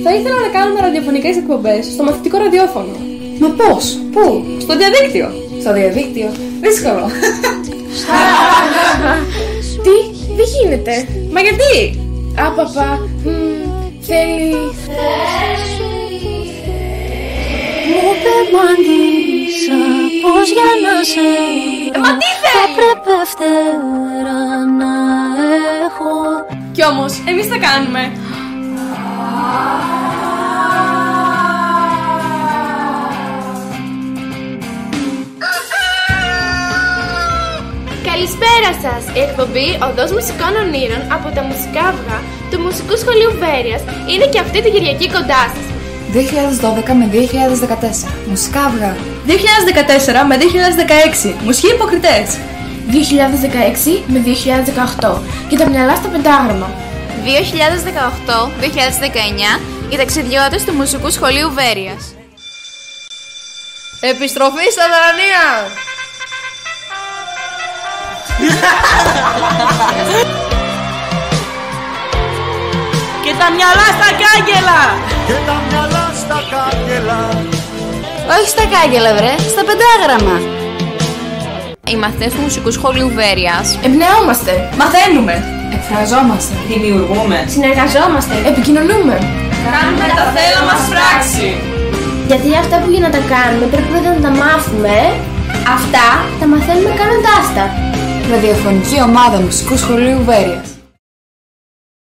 Θα ήθελα να κάνουμε ραδιοφωνικές εκπομπές στο μαθητικό ραδιόφωνο. Μα πώς, πού? Στο διαδίκτυο. Στο διαδίκτυο, δύσκολο. Τι, δεν γίνεται. Μα γιατί? Άπαπα, θέλει. Μου πεμάντησα πως για να σε Μα τι θα θέλει? πρέπει φτερά να έχω. Κι όμως, εμείς τα κάνουμε. Καλησπέρα σας! Η εκπομπή Οδός Μουσικών Ονείρων από τα Μουσικά Αυγά του Μουσικού Σχολείου Βέρειας είναι και αυτή την Κυριακή κοντά σας. 2012 με 2014, Μουσικά Αυγά. 2014 με 2016, Μουσικοί Υποκριτές. 2016 με 2018, και τα μυαλά στα πεντάγραμμα. 2018-2019, οι ταξιδιώτες του Μουσικού Σχολείου Βέρειας. Επιστροφή στα Δρανία! Και τα μυαλά στα κάγκελα! Και τα μυαλά στα κάγκελα. Όχι στα κάγκελα, βρε, στα πεντάγραμμα. Οι μαθητές του Μουσικού Σχολείου Βέρειας Εμπνεόμαστε, μαθαίνουμε, Εκφραζόμαστε, Δημιουργούμε. συνεργαζόμαστε, επικοινωνούμε. Κάνουμε τα θέλω μας πράξη. Γιατί αυτά που για να τα κάνουμε πρέπει πρώτα να τα μάθουμε. Αυτά τα μαθαίνουμε κάνοντάς τα. ραδιοφωνική ομάδα Μουσικού Σχολείου Βέρειας.